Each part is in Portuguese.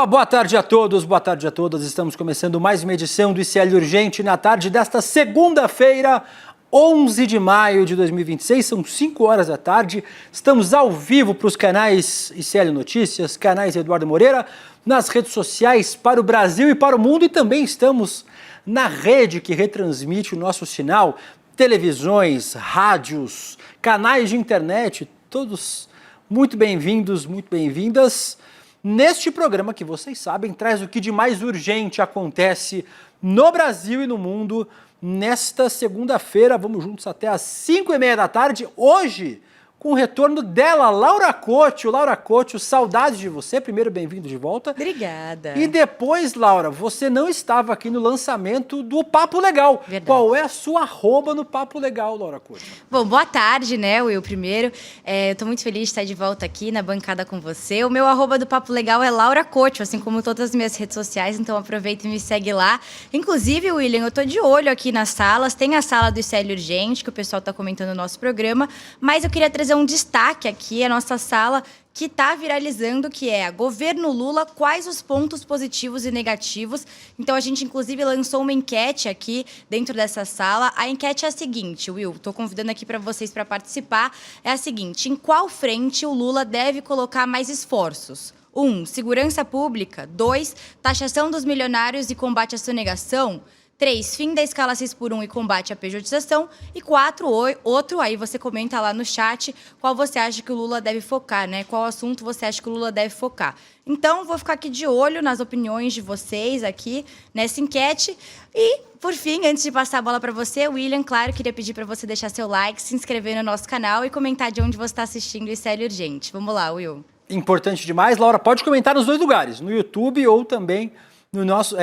Boa tarde a todos, boa tarde a todas. Estamos começando mais uma edição do ICL Urgente na tarde desta segunda-feira, 11 de maio de 2026, são 5 horas da tarde. Estamos ao vivo para os canais ICL Notícias, canais Eduardo Moreira, nas redes sociais para o Brasil e para o mundo, e também estamos na rede que retransmite o nosso sinal, televisões, rádios, canais de internet, todos muito bem-vindos, muito bem-vindas. Neste programa, que vocês sabem, traz o que de mais urgente acontece no Brasil e no mundo nesta segunda-feira. Vamos juntos até às 5h30 da tarde. Hoje, com o retorno dela, Laura Couto. Laura Couto, saudades de você. Primeiro, bem-vindo de volta. Obrigada. E depois, Laura, você não estava aqui no lançamento do Papo Legal. Verdade. Qual é a sua arroba no Papo Legal, Laura Couto? Bom, boa tarde, né, Will, primeiro. Eu tô muito feliz de estar de volta aqui na bancada com você. O meu arroba do Papo Legal é Laura Couto, assim como todas as minhas redes sociais, então aproveita e me segue lá. Inclusive, William, eu tô de olho aqui nas salas. Tem a sala do ICL Urgente, que o pessoal tá comentando no nosso programa, mas eu queria trazer um destaque aqui, a nossa sala que está viralizando, que é Governo Lula, quais os pontos positivos e negativos. Então, a gente, inclusive, lançou uma enquete aqui dentro dessa sala. A enquete é a seguinte, Will, estou convidando aqui para vocês para participar. É a seguinte: em qual frente o Lula deve colocar mais esforços? 1. Segurança pública. 2. Taxação dos milionários e combate à sonegação. 3. Fim da escala 6x1 e combate à pejotização. E 4. Outro, aí você comenta lá no chat qual você acha que o Lula deve focar, né? Qual assunto você acha que o Lula deve focar. Então, vou ficar aqui de olho nas opiniões de vocês aqui nessa enquete. E, por fim, antes de passar a bola para você, William, claro, queria pedir para você deixar seu like, se inscrever no nosso canal e comentar de onde você está assistindo o ICL Urgente. Vamos lá, Will. Importante demais. Laura, pode comentar nos dois lugares, no YouTube ou também no nosso,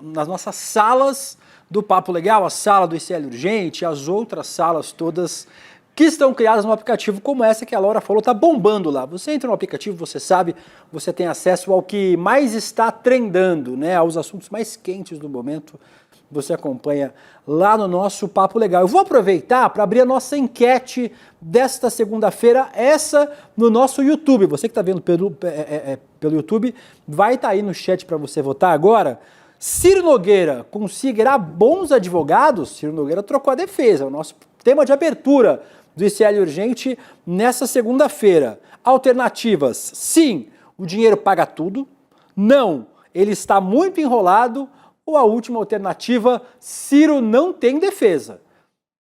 nas nossas salas do Papo Legal, a sala do ICL Urgente, as outras salas todas que estão criadas no aplicativo, como essa que a Laura falou, tá bombando lá. Você entra no aplicativo, você sabe, você tem acesso ao que mais está trendando, né, aos assuntos mais quentes do momento. Você acompanha lá no nosso Papo Legal. Eu vou aproveitar para abrir a nossa enquete desta segunda-feira, essa no nosso YouTube. Você que está vendo pelo YouTube, vai estar aí no chat para você votar agora. Ciro Nogueira conseguirá bons advogados? Ciro Nogueira trocou a defesa, é o nosso tema de abertura do ICL Urgente nessa segunda-feira. Alternativas: sim, o dinheiro paga tudo. Não, ele está muito enrolado. Ou a última alternativa: Ciro não tem defesa.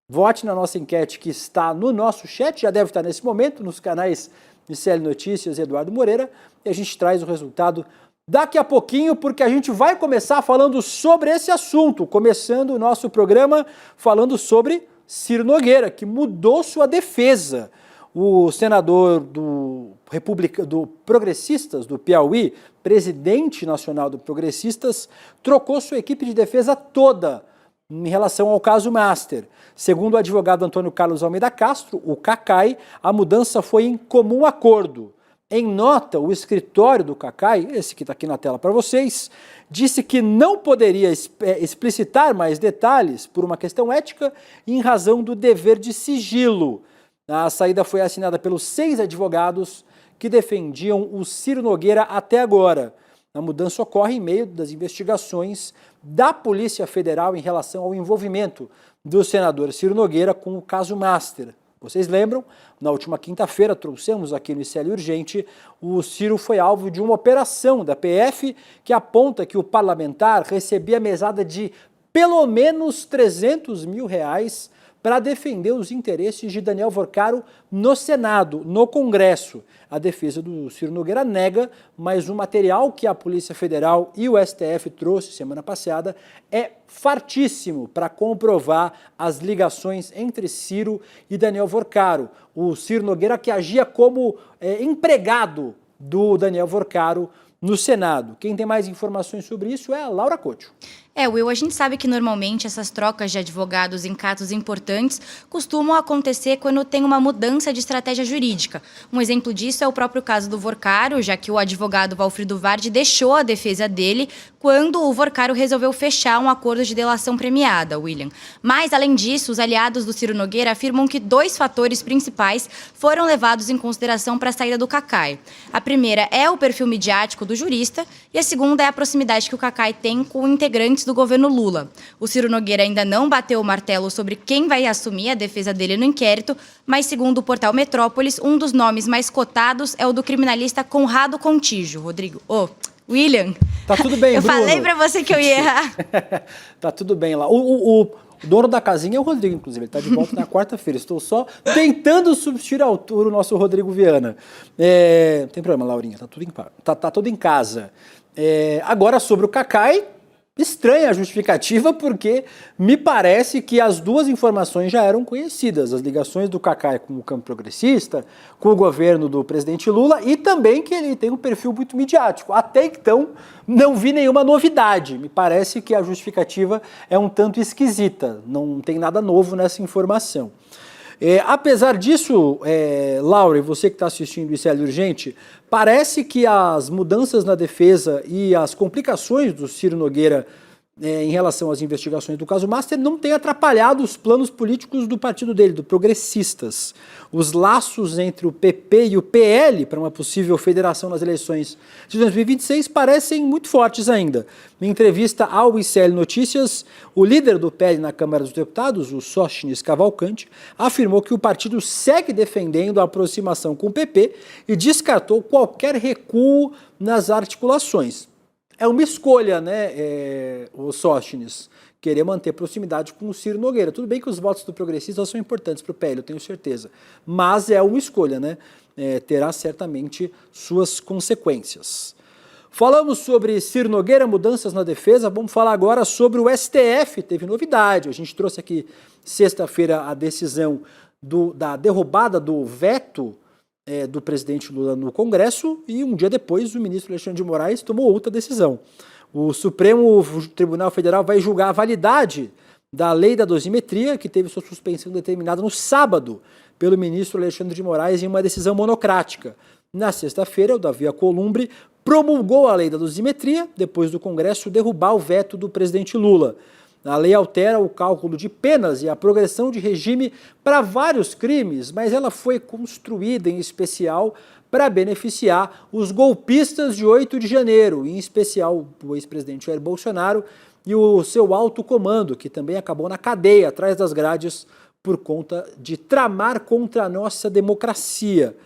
Vote na nossa enquete que está no nosso chat, já deve estar nesse momento, nos canais ICL Notícias e Eduardo Moreira, e a gente traz o resultado daqui a pouquinho, porque a gente vai começar falando sobre esse assunto, começando o nosso programa falando sobre Ciro Nogueira, que mudou sua defesa. O senador do Progressistas, do Piauí, presidente nacional do Progressistas, trocou sua equipe de defesa toda em relação ao caso Master. Segundo o advogado Antônio Carlos Almeida Castro, o Cacai, a mudança foi em comum acordo. Em nota, o escritório do Cacai, esse que está aqui na tela para vocês, disse que não poderia explicitar mais detalhes por uma questão ética e em razão do dever de sigilo. A saída foi assinada pelos 6 advogados que defendiam o Ciro Nogueira até agora. A mudança ocorre em meio das investigações da Polícia Federal em relação ao envolvimento do senador Ciro Nogueira com o caso Master. Vocês lembram? Na última quinta-feira, trouxemos aqui no ICL Urgente, o Ciro foi alvo de uma operação da PF que aponta que o parlamentar recebia mesada de pelo menos R$300 mil para defender os interesses de Daniel Vorcaro no Senado, no Congresso. A defesa do Ciro Nogueira nega, mas o material que a Polícia Federal e o STF trouxe semana passada é fartíssimo para comprovar as ligações entre Ciro e Daniel Vorcaro. O Ciro Nogueira que agia como empregado do Daniel Vorcaro no Senado. Quem tem mais informações sobre isso é a Laura Couto. Will, a gente sabe que normalmente essas trocas de advogados em casos importantes costumam acontecer quando tem uma mudança de estratégia jurídica. Um exemplo disso é o próprio caso do Vorcaro, já que o advogado Valfrido Vardi deixou a defesa dele quando o Vorcaro resolveu fechar um acordo de delação premiada, William. Mas, além disso, os aliados do Ciro Nogueira afirmam que 2 fatores principais foram levados em consideração para a saída do Cacai. A primeira é o perfil midiático do jurista e a segunda é a proximidade que o Cacai tem com integrantes do governo Lula. O Ciro Nogueira ainda não bateu o martelo sobre quem vai assumir a defesa dele no inquérito, mas segundo o portal Metrópolis, um dos nomes mais cotados é o do criminalista Conrado Contígio. Rodrigo, William. Tá tudo bem, Eu Bruno. falei pra você que eu ia errar. Tá tudo bem lá. O dono da casinha é o Rodrigo, inclusive. Ele tá de volta na quarta-feira. Estou só tentando substituir à altura o nosso Rodrigo Viana. Não tem problema, Laurinha. Tá tudo em casa. Agora, sobre o Cacai, estranha a justificativa, porque me parece que as 2 informações já eram conhecidas. As ligações do Cacai com o campo progressista, com o governo do presidente Lula e também que ele tem um perfil muito midiático. Até então, não vi nenhuma novidade. Me parece que a justificativa é um tanto esquisita. Não tem nada novo nessa informação. Apesar disso, Laura, e você que está assistindo Isso é Urgente, parece que as mudanças na defesa e as complicações do Ciro Nogueira em relação às investigações do caso Master não têm atrapalhado os planos políticos do partido dele, do Progressistas. Os laços entre o PP e o PL para uma possível federação nas eleições de 2026 parecem muito fortes ainda. Em entrevista ao ICL Notícias, o líder do PL na Câmara dos Deputados, o Sóstenes Cavalcante, afirmou que o partido segue defendendo a aproximação com o PP e descartou qualquer recuo nas articulações. É uma escolha, né, o Sóstenes, querer manter proximidade com o Ciro Nogueira. Tudo bem que os votos do Progressista são importantes para o PL, eu tenho certeza, mas é uma escolha, né? Terá certamente suas consequências. Falamos sobre Ciro Nogueira, mudanças na defesa, vamos falar agora sobre o STF. Teve novidade, a gente trouxe aqui sexta-feira a decisão da derrubada do veto do presidente Lula no Congresso e um dia depois o ministro Alexandre de Moraes tomou outra decisão. O Supremo Tribunal Federal vai julgar a validade da lei da dosimetria, que teve sua suspensão determinada no sábado pelo ministro Alexandre de Moraes em uma decisão monocrática. Na sexta-feira, o Davi Alcolumbre promulgou a lei da dosimetria, depois do Congresso derrubar o veto do presidente Lula. A lei altera o cálculo de penas e a progressão de regime para vários crimes, mas ela foi construída em especial para beneficiar os golpistas de 8 de janeiro, em especial o ex-presidente Jair Bolsonaro e o seu alto comando, que também acabou na cadeia, atrás das grades, por conta de tramar contra a nossa democracia.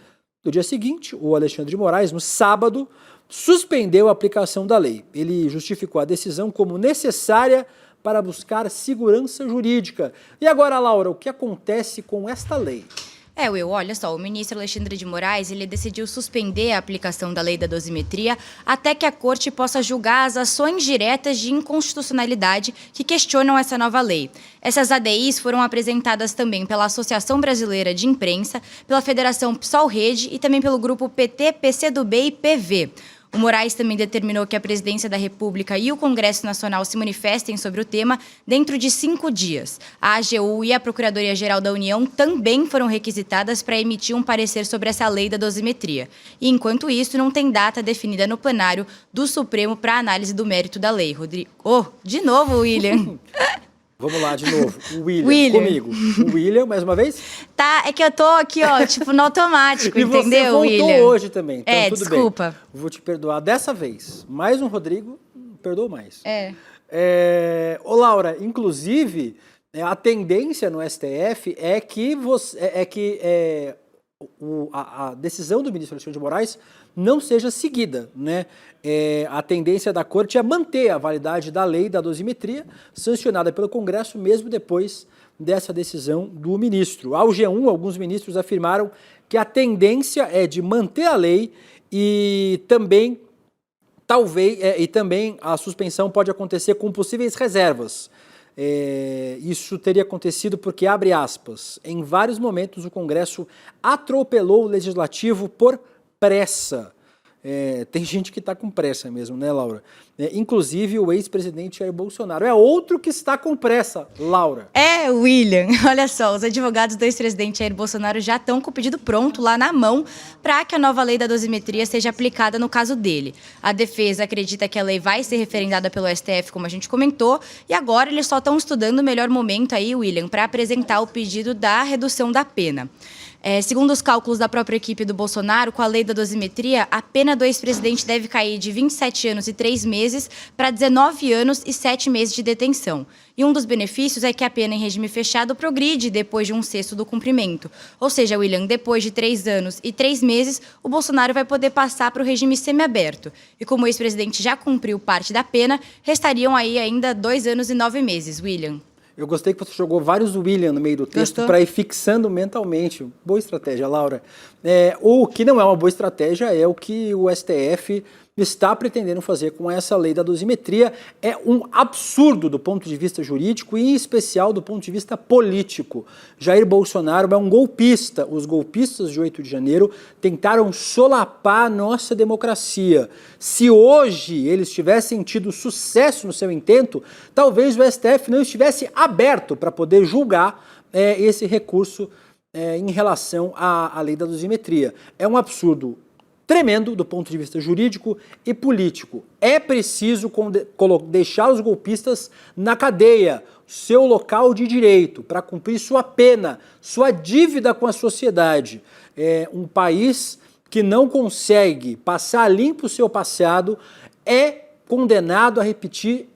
No dia seguinte, o Alexandre de Moraes, no sábado, suspendeu a aplicação da lei. Ele justificou a decisão como necessária para buscar segurança jurídica. E agora, Laura, o que acontece com esta lei? Will, olha só, o ministro Alexandre de Moraes, ele decidiu suspender a aplicação da lei da dosimetria até que a corte possa julgar as ações diretas de inconstitucionalidade que questionam essa nova lei. Essas ADIs foram apresentadas também pela Associação Brasileira de Imprensa, pela Federação PSOL Rede e também pelo grupo PT, PCdoB e PV. O Moraes também determinou que a Presidência da República e o Congresso Nacional se manifestem sobre o tema dentro de 5 dias. A AGU e a Procuradoria-Geral da União também foram requisitadas para emitir um parecer sobre essa lei da dosimetria. E, enquanto isso, não tem data definida no plenário do Supremo para análise do mérito da lei. Rodrigo... de novo, William. Vamos lá, de novo. O William. Comigo. O William, mais uma vez? Tá, é que eu tô aqui, tipo, no automático, entendeu, William? E você voltou William? hoje também, então tudo desculpa. bem. Vou te perdoar dessa vez. Mais um Rodrigo, perdoa mais. Ô, Laura, inclusive, a tendência no STF é que a decisão do ministro Alexandre de Moraes não seja seguida, né? A tendência da corte é manter a validade da lei da dosimetria, sancionada pelo Congresso, mesmo depois dessa decisão do ministro. Ao G1, alguns ministros afirmaram que a tendência é de manter a lei e também, a suspensão pode acontecer com possíveis reservas. Isso teria acontecido porque, abre aspas, em vários momentos o Congresso atropelou o Legislativo por pressa. tem gente que está com pressa mesmo, né, Laura? Inclusive o ex-presidente Jair Bolsonaro. É outro que está com pressa, Laura. William, olha só, os advogados do ex-presidente Jair Bolsonaro já estão com o pedido pronto lá na mão para que a nova lei da dosimetria seja aplicada no caso dele. A defesa acredita que a lei vai ser referendada pelo STF, como a gente comentou, e agora eles só estão estudando o melhor momento aí, William, para apresentar o pedido da redução da pena. Segundo os cálculos da própria equipe do Bolsonaro, com a lei da dosimetria, a pena do ex-presidente deve cair de 27 anos e 3 meses para 19 anos e 7 meses de detenção. E um dos benefícios é que a pena em regime fechado progride depois de 1/6 do cumprimento. Ou seja, William, depois de 3 anos e 3 meses, o Bolsonaro vai poder passar para o regime semiaberto. E como o ex-presidente já cumpriu parte da pena, restariam aí ainda 2 anos e 9 meses, William. Eu gostei que você jogou vários William no meio do texto para ir fixando mentalmente. Boa estratégia, Laura. O que não é uma boa estratégia é o que o STF está pretendendo fazer com essa lei da dosimetria. É um absurdo do ponto de vista jurídico e, em especial, do ponto de vista político. Jair Bolsonaro é um golpista. Os golpistas de 8 de janeiro tentaram solapar a nossa democracia. Se hoje eles tivessem tido sucesso no seu intento, talvez o STF não estivesse aberto para poder julgar esse recurso em relação à lei da dosimetria. É um absurdo tremendo do ponto de vista jurídico e político. É preciso deixar os golpistas na cadeia, seu local de direito, para cumprir sua pena, sua dívida com a sociedade. Um país que não consegue passar limpo o seu passado é condenado a repetir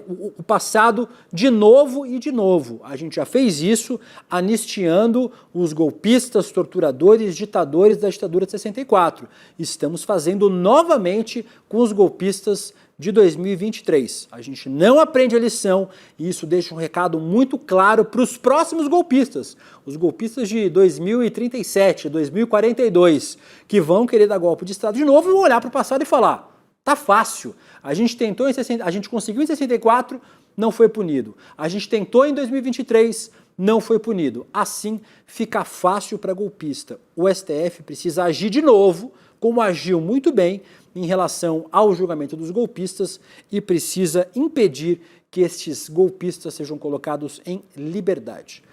o passado de novo e de novo. A gente já fez isso anistiando os golpistas, torturadores, ditadores da ditadura de 64. Estamos fazendo novamente com os golpistas de 2023. A gente não aprende a lição e isso deixa um recado muito claro para os próximos golpistas. Os golpistas de 2037, 2042, que vão querer dar golpe de Estado de novo e vão olhar para o passado e falar: tá fácil. A gente tentou a gente conseguiu em 64, não foi punido. A gente tentou em 2023, não foi punido. Assim fica fácil para golpista. O STF precisa agir de novo, como agiu muito bem em relação ao julgamento dos golpistas, e precisa impedir que estes golpistas sejam colocados em liberdade.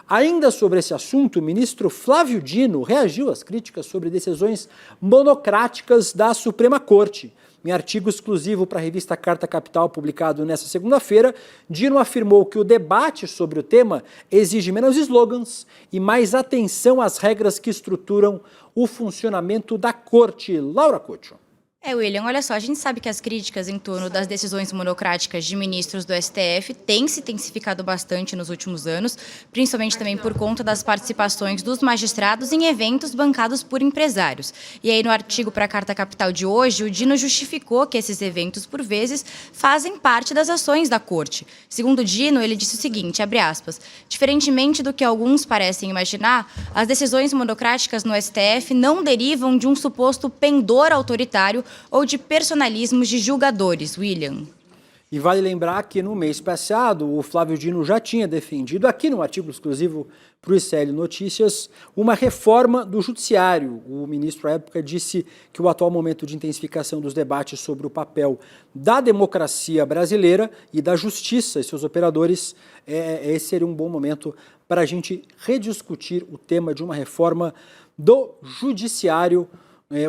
Ainda sobre esse assunto, o ministro Flávio Dino reagiu às críticas sobre decisões monocráticas da Suprema Corte. Em artigo exclusivo para a revista Carta Capital, publicado nesta segunda-feira, Dino afirmou que o debate sobre o tema exige menos slogans e mais atenção às regras que estruturam o funcionamento da Corte. Laura Couto. William, olha só, a gente sabe que as críticas em torno das decisões monocráticas de ministros do STF têm se intensificado bastante nos últimos anos, principalmente também por conta das participações dos magistrados em eventos bancados por empresários. E aí, no artigo para a Carta Capital de hoje, o Dino justificou que esses eventos, por vezes, fazem parte das ações da Corte. Segundo o Dino, ele disse o seguinte, abre aspas, diferentemente do que alguns parecem imaginar, as decisões monocráticas no STF não derivam de um suposto pendor autoritário ou de personalismos de julgadores, William. E vale lembrar que no mês passado o Flávio Dino já tinha defendido, aqui no artigo exclusivo para o ICL Notícias, uma reforma do judiciário. O ministro à época disse que o atual momento de intensificação dos debates sobre o papel da democracia brasileira e da justiça e seus operadores, esse seria um bom momento para a gente rediscutir o tema de uma reforma do judiciário.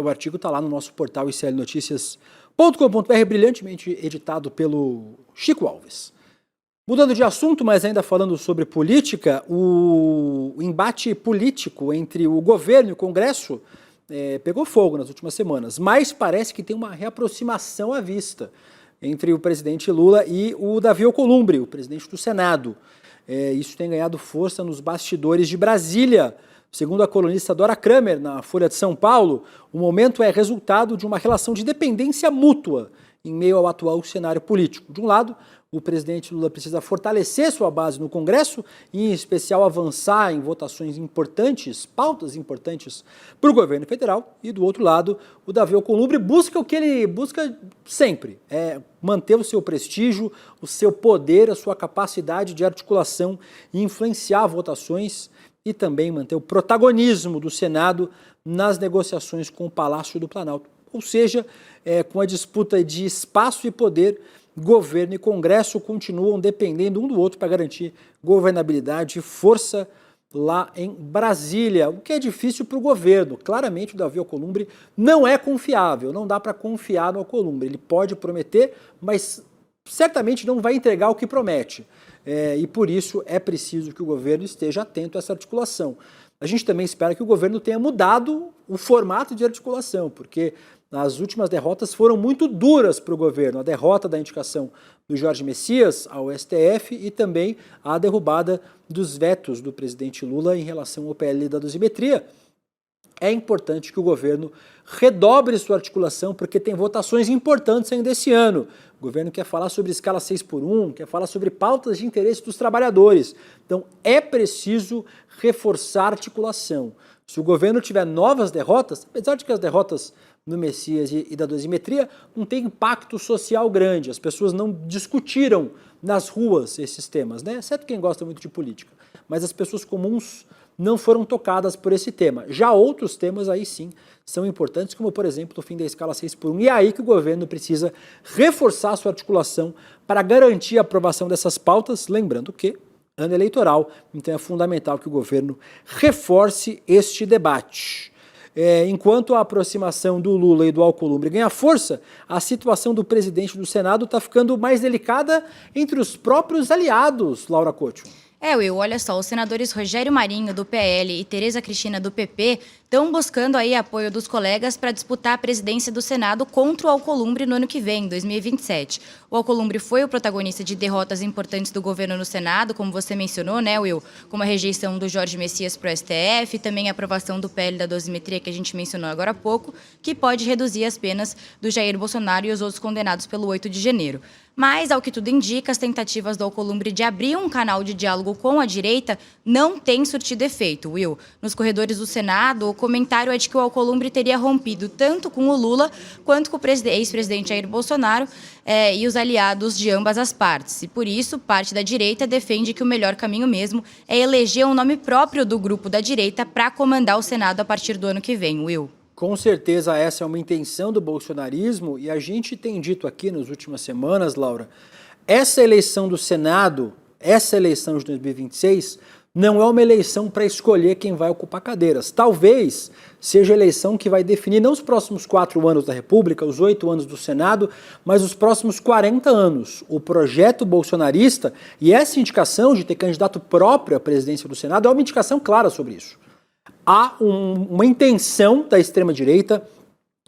O artigo está lá no nosso portal iclnoticias.com.br, brilhantemente editado pelo Chico Alves. Mudando de assunto, mas ainda falando sobre política, o embate político entre o governo e o Congresso pegou fogo nas últimas semanas, mas parece que tem uma reaproximação à vista entre o presidente Lula e o Davi Alcolumbre, o presidente do Senado. Isso tem ganhado força nos bastidores de Brasília. Segundo a colunista Dora Kramer, na Folha de São Paulo, o momento é resultado de uma relação de dependência mútua em meio ao atual cenário político. De um lado, o presidente Lula precisa fortalecer sua base no Congresso e, em especial, avançar em votações importantes, pautas importantes para o governo federal. E, do outro lado, o Davi Alcolumbre busca o que ele busca sempre, manter o seu prestígio, o seu poder, a sua capacidade de articulação e influenciar votações e também manter o protagonismo do Senado nas negociações com o Palácio do Planalto. Ou seja, com a disputa de espaço e poder, governo e Congresso continuam dependendo um do outro para garantir governabilidade e força lá em Brasília, o que é difícil para o governo. Claramente o Davi Alcolumbre não é confiável, não dá para confiar no Alcolumbre. Ele pode prometer, mas certamente não vai entregar o que promete. E por isso é preciso que o governo esteja atento a essa articulação. A gente também espera que o governo tenha mudado o formato de articulação, porque as últimas derrotas foram muito duras para o governo. A derrota da indicação do Jorge Messias ao STF e também a derrubada dos vetos do presidente Lula em relação ao PL da dosimetria. É importante que o governo redobre sua articulação, porque tem votações importantes ainda esse ano. O governo quer falar sobre escala 6x1, quer falar sobre pautas de interesse dos trabalhadores. Então é preciso reforçar a articulação. Se o governo tiver novas derrotas, apesar de que as derrotas no Messias e da dosimetria não tem impacto social grande, as pessoas não discutiram nas ruas esses temas, né? Exceto quem gosta muito de política. Mas as pessoas comuns não foram tocadas por esse tema. Já outros temas aí sim são importantes, como por exemplo o fim da escala 6x1. E é aí que o governo precisa reforçar sua articulação para garantir a aprovação dessas pautas, lembrando que ano eleitoral, então é fundamental que o governo reforce este debate. Enquanto a aproximação do Lula e do Alcolumbre ganha força, a situação do presidente do Senado está ficando mais delicada entre os próprios aliados, Laura Couto. Will, olha só, os senadores Rogério Marinho, do PL, e Tereza Cristina, do PP, estão buscando aí apoio dos colegas para disputar a presidência do Senado contra o Alcolumbre no ano que vem, 2027. O Alcolumbre foi o protagonista de derrotas importantes do governo no Senado, como você mencionou, né, Will? Como a rejeição do Jorge Messias para o STF, também a aprovação do PL da dosimetria, que a gente mencionou agora há pouco, que pode reduzir as penas do Jair Bolsonaro e os outros condenados pelo 8 de janeiro. Mas, ao que tudo indica, as tentativas do Alcolumbre de abrir um canal de diálogo com a direita não têm surtido efeito, Will. Nos corredores do Senado, o comentário é de que o Alcolumbre teria rompido tanto com o Lula quanto com o ex-presidente Jair Bolsonaro e os aliados de ambas as partes. E por isso, parte da direita defende que o melhor caminho mesmo é eleger um nome próprio do grupo da direita para comandar o Senado a partir do ano que vem, Will. Com certeza essa é uma intenção do bolsonarismo e a gente tem dito aqui nas últimas semanas, Laura, essa eleição do Senado, essa eleição de 2026, não é uma eleição para escolher quem vai ocupar cadeiras. Talvez seja a eleição que vai definir não os próximos 4 anos da República, os 8 anos do Senado, mas os próximos 40 anos. O projeto bolsonarista e essa indicação de ter candidato próprio à presidência do Senado é uma indicação clara sobre isso. Há uma intenção da extrema-direita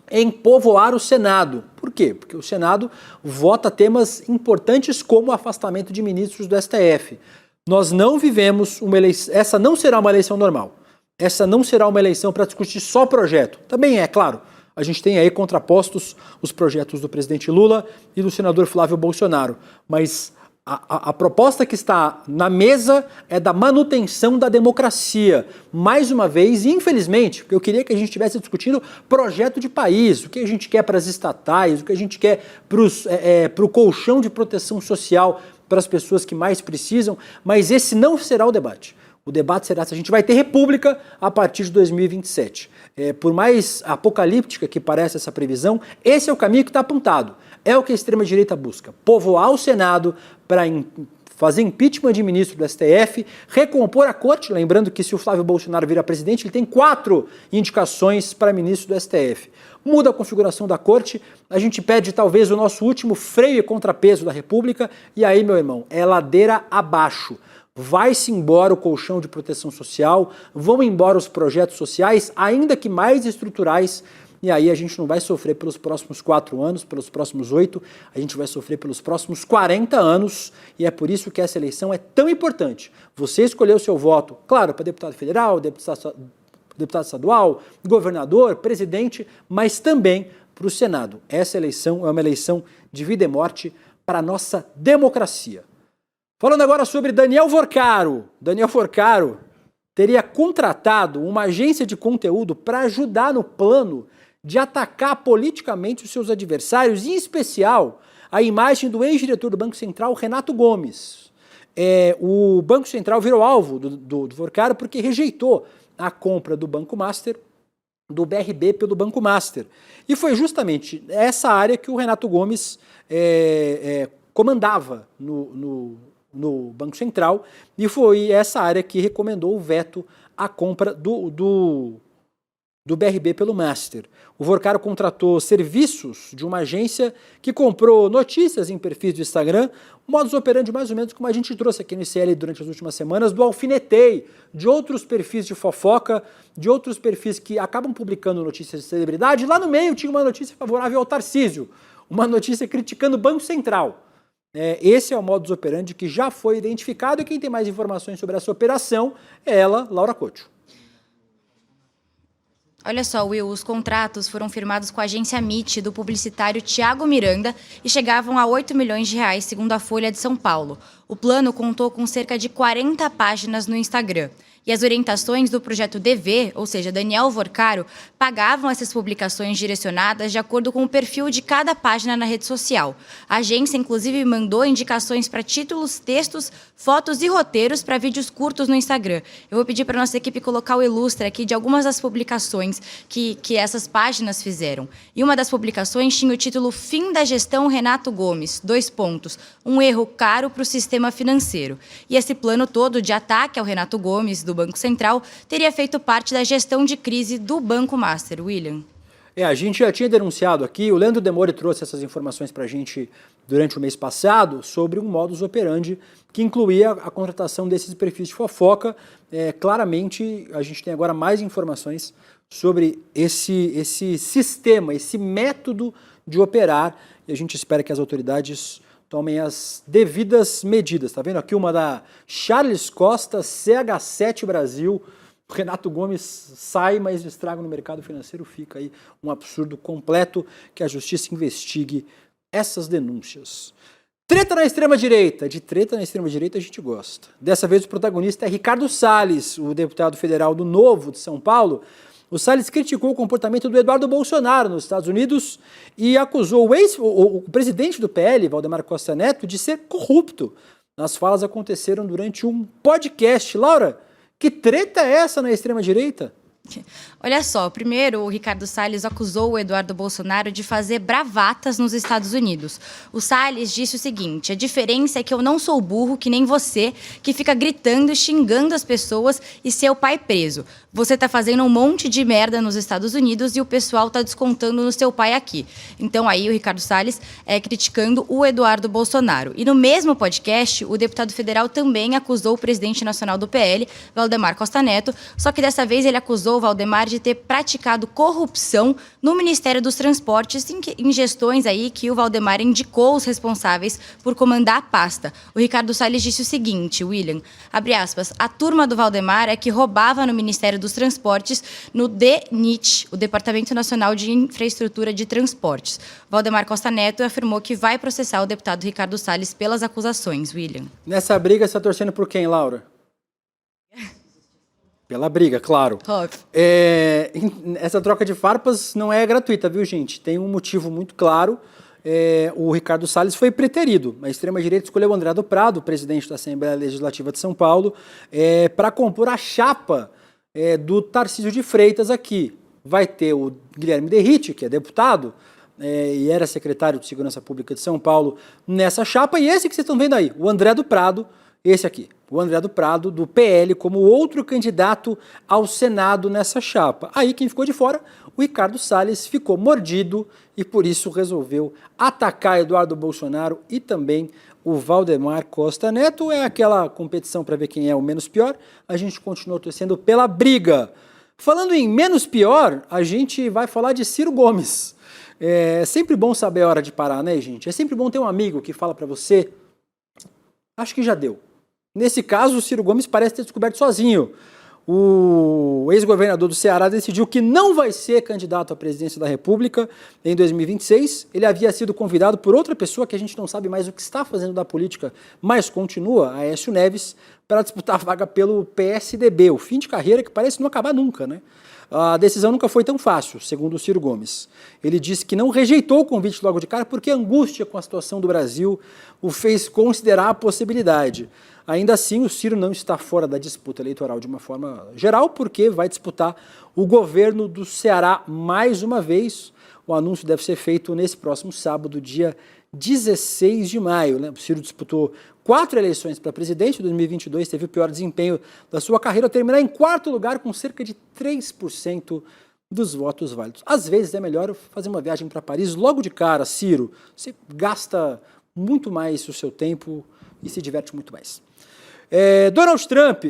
em povoar o Senado. Por quê? Porque o Senado vota temas importantes como o afastamento de ministros do STF. Nós não vivemos uma eleição, essa não será uma eleição normal. Essa não será uma eleição para discutir só projeto. Também é, claro, a gente tem aí contrapostos os projetos do presidente Lula e do senador Flávio Bolsonaro, mas a proposta que está na mesa é da manutenção da democracia. Mais uma vez, infelizmente, porque eu queria que a gente estivesse discutindo projeto de país, o que a gente quer para as estatais, o que a gente quer para o colchão de proteção social para as pessoas que mais precisam, mas esse não será o debate. O debate será se a gente vai ter república a partir de 2027. Por mais apocalíptica que pareça essa previsão, esse é o caminho que está apontado. É o que a extrema-direita busca, povoar o Senado para fazer impeachment de ministro do STF, recompor a corte, lembrando que se o Flávio Bolsonaro virar presidente, ele tem 4 indicações para ministro do STF. Muda a configuração da corte, a gente pede talvez o nosso último freio e contrapeso da República, e aí, meu irmão, é ladeira abaixo. Vai-se embora o colchão de proteção social, vão embora os projetos sociais, ainda que mais estruturais, e aí a gente não vai sofrer pelos próximos 4 anos, pelos próximos 8, a gente vai sofrer pelos próximos 40 anos, e é por isso que essa eleição é tão importante. Você escolheu o seu voto, claro, para deputado federal, deputado estadual, governador, presidente, mas também para o Senado. Essa eleição é uma eleição de vida e morte para a nossa democracia. Falando agora sobre Daniel Vorcaro. Daniel Vorcaro teria contratado uma agência de conteúdo para ajudar no plano de atacar politicamente os seus adversários, em especial a imagem do ex-diretor do Banco Central, Renato Gomes. O Banco Central virou alvo do Vorcaro porque rejeitou a compra do Banco Master do BRB pelo Banco Master. E foi justamente essa área que o Renato Gomes comandava no Banco Central, e foi essa área que recomendou o veto à compra do BRB pelo Master. O Vorcaro contratou serviços de uma agência que comprou notícias em perfis do Instagram, modus operandi mais ou menos como a gente trouxe aqui no ICL durante as últimas semanas, do Alfinetei, de outros perfis de fofoca, de outros perfis que acabam publicando notícias de celebridade. Lá no meio tinha uma notícia favorável ao Tarcísio, uma notícia criticando o Banco Central. Esse é o modus operandi que já foi identificado, e quem tem mais informações sobre essa operação é ela, Laura Couto. Olha só, Will, os contratos foram firmados com a agência MIT do publicitário Tiago Miranda e chegavam a 8 milhões de reais, segundo a Folha de São Paulo. O plano contou com cerca de 40 páginas no Instagram. E as orientações do projeto DV, ou seja, Daniel Vorcaro, pagavam essas publicações direcionadas de acordo com o perfil de cada página na rede social. A agência, inclusive, mandou indicações para títulos, textos, fotos e roteiros para vídeos curtos no Instagram. Eu vou pedir para a nossa equipe colocar o ilustre aqui de algumas das publicações que essas páginas fizeram. E uma das publicações tinha o título Fim da Gestão Renato Gomes, : um erro caro para o sistema financeiro. E esse plano todo de ataque ao Renato Gomes, do Banco Central, teria feito parte da gestão de crise do Banco Master. William. A gente já tinha denunciado aqui, o Leandro Demore trouxe essas informações para a gente durante o mês passado, sobre um modus operandi que incluía a contratação desses perfis de fofoca. Claramente, a gente tem agora mais informações sobre esse sistema, esse método de operar, e a gente espera que as autoridades tomem as devidas medidas. Tá vendo aqui uma da Charles Costa, CH7 Brasil. O Renato Gomes sai, mas o estrago no mercado financeiro fica aí um absurdo completo. Que a justiça investigue essas denúncias. Treta na extrema-direita. De treta na extrema-direita a gente gosta. Dessa vez o protagonista é Ricardo Salles, o deputado federal do Novo de São Paulo. O Salles criticou o comportamento do Eduardo Bolsonaro nos Estados Unidos e acusou o presidente do PL, Valdemar Costa Neto, de ser corrupto. As falas aconteceram durante um podcast. Laura, que treta é essa na extrema-direita? Olha só, primeiro o Ricardo Salles acusou o Eduardo Bolsonaro de fazer bravatas nos Estados Unidos. O Salles disse o seguinte: a diferença é que eu não sou burro que nem você, que fica gritando, xingando as pessoas e seu pai preso. Você tá fazendo um monte de merda nos Estados Unidos e o pessoal tá descontando no seu pai aqui. Então aí o Ricardo Salles criticando o Eduardo Bolsonaro. E no mesmo podcast, o deputado federal também acusou o presidente nacional do PL, Valdemar Costa Neto, só que dessa vez ele acusou o Valdemar de ter praticado corrupção no Ministério dos Transportes em gestões aí que o Valdemar indicou os responsáveis por comandar a pasta. O Ricardo Salles disse o seguinte, William, abre aspas, a turma do Valdemar é que roubava no Ministério dos Transportes no DNIT, o Departamento Nacional de Infraestrutura de Transportes. Valdemar Costa Neto afirmou que vai processar o deputado Ricardo Salles pelas acusações, William. Nessa briga você está torcendo por quem, Laura? Pela briga, claro. Essa troca de farpas não é gratuita, viu, gente? Tem um motivo muito claro. O Ricardo Salles foi preterido. A extrema-direita escolheu o André do Prado, presidente da Assembleia Legislativa de São Paulo, para compor a chapa do Tarcísio de Freitas aqui. Vai ter o Guilherme Derrite, que é deputado, e era secretário de Segurança Pública de São Paulo, nessa chapa. E esse que vocês estão vendo aí, o André do Prado, esse aqui, o André do Prado, do PL, como outro candidato ao Senado nessa chapa. Aí quem ficou de fora, o Ricardo Salles, ficou mordido e por isso resolveu atacar Eduardo Bolsonaro e também o Valdemar Costa Neto. É aquela competição para ver quem é o menos pior. A gente continua torcendo pela briga. Falando em menos pior, a gente vai falar de Ciro Gomes. É sempre bom saber a hora de parar, né, gente? É sempre bom ter um amigo que fala para você, acho que já deu. Nesse caso, o Ciro Gomes parece ter descoberto sozinho. O ex-governador do Ceará decidiu que não vai ser candidato à presidência da República em 2026. Ele havia sido convidado por outra pessoa que a gente não sabe mais o que está fazendo da política, mas continua, Aécio Neves, para disputar a vaga pelo PSDB. O fim de carreira que parece não acabar nunca, né? a decisão nunca foi tão fácil, segundo o Ciro Gomes. Ele disse que não rejeitou o convite logo de cara porque a angústia com a situação do Brasil o fez considerar a possibilidade. Ainda assim, o Ciro não está fora da disputa eleitoral de uma forma geral, porque vai disputar o governo do Ceará mais uma vez. O anúncio deve ser feito nesse próximo sábado, dia 16 de maio. Né? O Ciro disputou 4 eleições para presidente, em 2022 teve o pior desempenho da sua carreira, ao terminar em 4º lugar com cerca de 3% dos votos válidos. Às vezes é melhor fazer uma viagem para Paris logo de cara, Ciro. Você gasta muito mais o seu tempo e se diverte muito mais. Donald Trump,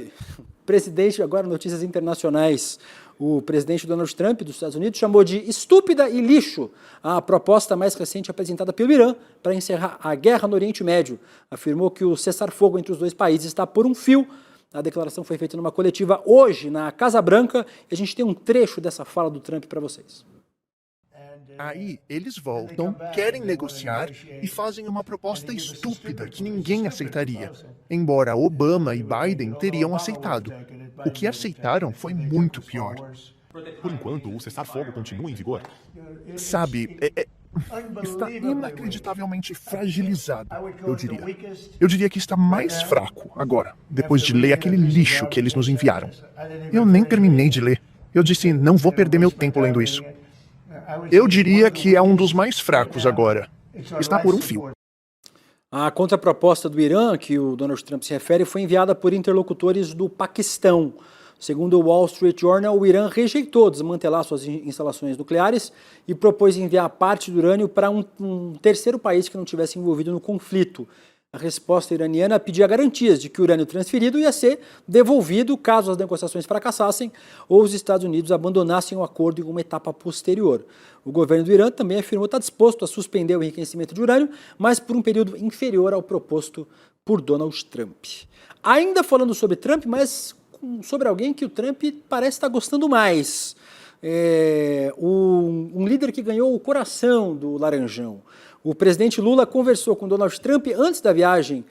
presidente, agora notícias internacionais, o presidente Donald Trump dos Estados Unidos chamou de estúpida e lixo a proposta mais recente apresentada pelo Irã para encerrar a guerra no Oriente Médio. Afirmou que o cessar-fogo entre os dois países está por um fio. A declaração foi feita numa coletiva hoje na Casa Branca e a gente tem um trecho dessa fala do Trump para vocês. Aí eles voltam, querem negociar e fazem uma proposta estúpida que ninguém aceitaria, embora Obama e Biden teriam aceitado. O que aceitaram foi muito pior. Por enquanto, o cessar-fogo continua em vigor. Sabe, está inacreditavelmente fragilizado, eu diria. Eu diria que está mais fraco agora, depois de ler aquele lixo que eles nos enviaram. Eu nem terminei de ler. Eu disse, não vou perder meu tempo lendo isso. Eu diria que é um dos mais fracos agora. Está por um fio. A contraproposta do Irã, que o Donald Trump se refere, foi enviada por interlocutores do Paquistão. Segundo o Wall Street Journal, o Irã rejeitou desmantelar suas instalações nucleares e propôs enviar parte do urânio para um terceiro país que não tivesse envolvido no conflito. A resposta iraniana pedia garantias de que o urânio transferido ia ser devolvido caso as negociações fracassassem ou os Estados Unidos abandonassem o acordo em uma etapa posterior. O governo do Irã também afirmou estar disposto a suspender o enriquecimento de urânio, mas por um período inferior ao proposto por Donald Trump. Ainda falando sobre Trump, mas sobre alguém que o Trump parece estar gostando mais. Um líder que ganhou o coração do Laranjão. O presidente Lula conversou com Donald Trump antes da viagem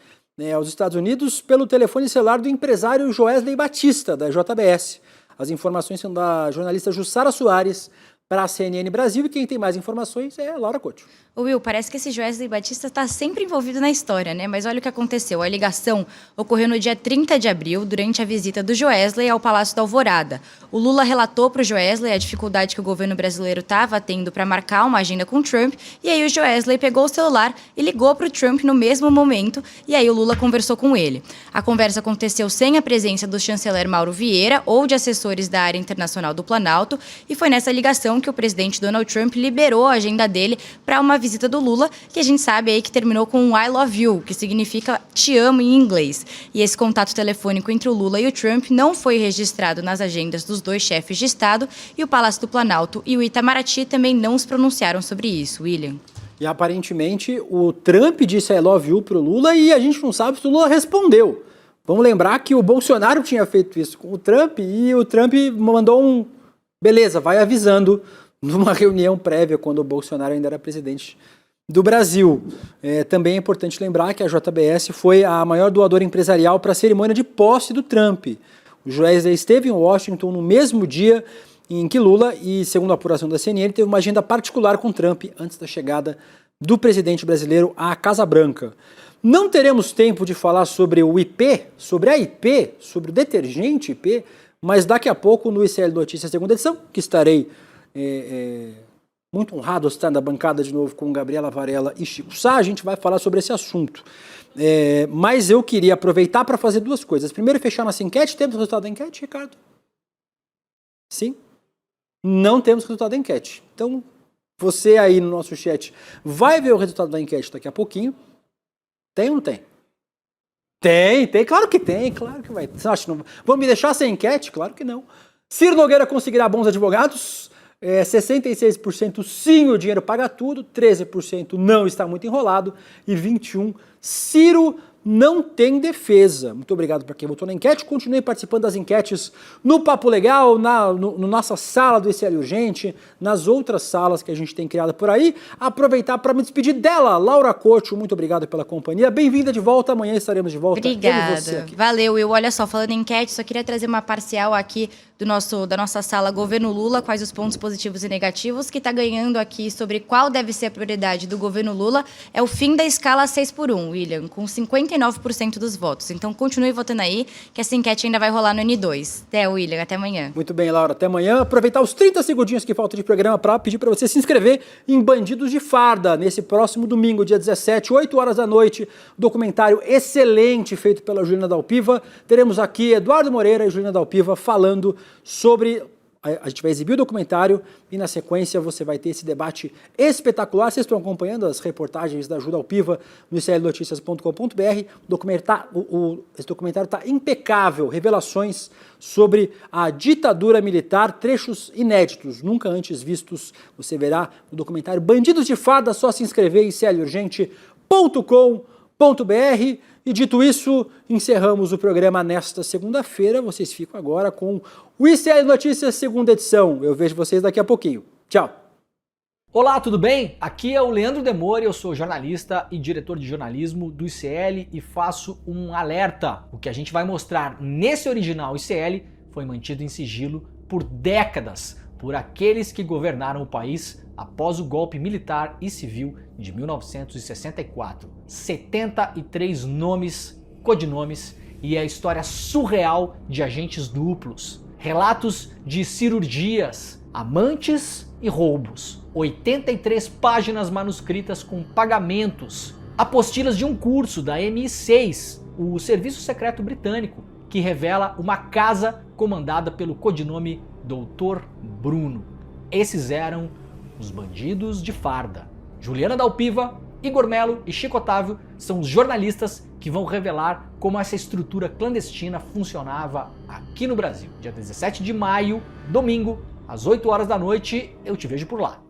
aos Estados Unidos pelo telefone celular do empresário Joesley Batista, da JBS. As informações são da jornalista Jussara Soares para a CNN Brasil e quem tem mais informações é a Laura Couto. Will, parece que esse Joesley Batista está sempre envolvido na história, né? Mas olha o que aconteceu. A ligação ocorreu no dia 30 de abril, durante a visita do Joesley ao Palácio da Alvorada. O Lula relatou para o Joesley a dificuldade que o governo brasileiro estava tendo para marcar uma agenda com Trump, e aí o Joesley pegou o celular e ligou para o Trump no mesmo momento, e aí o Lula conversou com ele. A conversa aconteceu sem a presença do chanceler Mauro Vieira ou de assessores da área internacional do Planalto, e foi nessa ligação que o presidente Donald Trump liberou a agenda dele para uma visita do Lula, que a gente sabe aí que terminou com um I love you, que significa te amo em inglês. E esse contato telefônico entre o Lula e o Trump não foi registrado nas agendas dos dois chefes de Estado, e o Palácio do Planalto e o Itamaraty também não se pronunciaram sobre isso, William. E aparentemente o Trump disse I love you para o Lula e a gente não sabe se o Lula respondeu. Vamos lembrar que o Bolsonaro tinha feito isso com o Trump e o Trump mandou um beleza, vai avisando, numa reunião prévia, quando o Bolsonaro ainda era presidente do Brasil. Também é importante lembrar que a JBS foi a maior doadora empresarial para a cerimônia de posse do Trump. O Joesley esteve em Washington no mesmo dia em que Lula, e segundo a apuração da CNN, teve uma agenda particular com Trump antes da chegada do presidente brasileiro à Casa Branca. Não teremos tempo de falar sobre o IP, sobre a IP, sobre o detergente IP, mas daqui a pouco no ICL Notícias segunda edição, que estarei muito honrado de estar na bancada de novo com Gabriela Varela e Chico Sá, a gente vai falar sobre esse assunto. Mas eu queria aproveitar para fazer duas coisas. Primeiro, fechar nossa enquete. Temos o resultado da enquete, Ricardo? Sim? Não temos o resultado da enquete. Então, você aí no nosso chat vai ver o resultado da enquete daqui a pouquinho. Tem ou não tem? Tem, claro que tem, claro que vai. Você acha que não? Vão me deixar sem enquete? Claro que não. Ciro Nogueira conseguirá bons advogados? 66% sim, o dinheiro paga tudo, 13% não, está muito enrolado e 21% Ciro não tem defesa. Muito obrigado para quem votou na enquete. Continue participando das enquetes no Papo Legal, no nossa sala do ICL Urgente, nas outras salas que a gente tem criado por aí. Aproveitar para me despedir dela, Laura Couto, muito obrigado pela companhia. Bem-vinda de volta, amanhã estaremos de volta. Obrigada. Valeu, Will. Olha só, falando em enquete, só queria trazer uma parcial aqui da nossa sala Governo Lula, quais os pontos positivos e negativos, que está ganhando aqui sobre qual deve ser a prioridade do governo Lula, é o fim da escala 6x1, William, com 59% dos votos. Então, continue votando aí, que essa enquete ainda vai rolar no N2. Até, William, até amanhã. Muito bem, Laura, até amanhã. Aproveitar os 30 segundinhos que faltam de programa para pedir para você se inscrever em Bandidos de Farda, nesse próximo domingo, dia 17, 8 horas da noite, documentário excelente feito pela Juliana Dalpiva. Teremos aqui Eduardo Moreira e Juliana Dalpiva falando sobre... A gente vai exibir o documentário e, na sequência, você vai ter esse debate espetacular. Vocês estão acompanhando as reportagens da Ju Dalpiva no iclnoticias.com.br. Esse documentário está impecável. Revelações sobre a ditadura militar, trechos inéditos, nunca antes vistos. Você verá o documentário Bandidos de Farda. Só se inscrever em iclurgente.com.br. E dito isso, encerramos o programa nesta segunda-feira. Vocês ficam agora com o ICL Notícias, segunda edição. Eu vejo vocês daqui a pouquinho. Tchau! Olá, tudo bem? Aqui é o Leandro Demore, eu sou jornalista e diretor de jornalismo do ICL e faço um alerta. O que a gente vai mostrar nesse original ICL foi mantido em sigilo por décadas por aqueles que governaram o país após o golpe militar e civil de 1964. 73 nomes, codinomes e a história surreal de agentes duplos. Relatos de cirurgias, amantes e roubos. 83 páginas manuscritas com pagamentos. Apostilas de um curso da MI6, o Serviço Secreto Britânico, que revela uma casa comandada pelo codinome Dr. Bruno. Esses eram os Bandidos de Farda. Juliana Dalpiva, Igor Melo e Chico Otávio são os jornalistas que vão revelar como essa estrutura clandestina funcionava aqui no Brasil. Dia 17 de maio, domingo, às 8 horas da noite, eu te vejo por lá.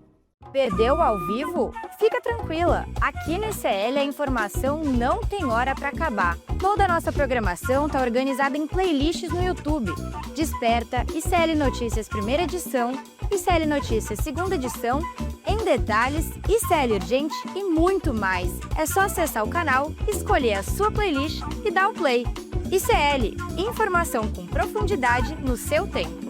Perdeu ao vivo? Fica tranquila, aqui no ICL a informação não tem hora para acabar. Toda a nossa programação está organizada em playlists no YouTube. Desperta, ICL Notícias primeira edição, ICL Notícias segunda edição, Em Detalhes, ICL Urgente e muito mais. É só acessar o canal, escolher a sua playlist e dar o play. ICL, informação com profundidade no seu tempo.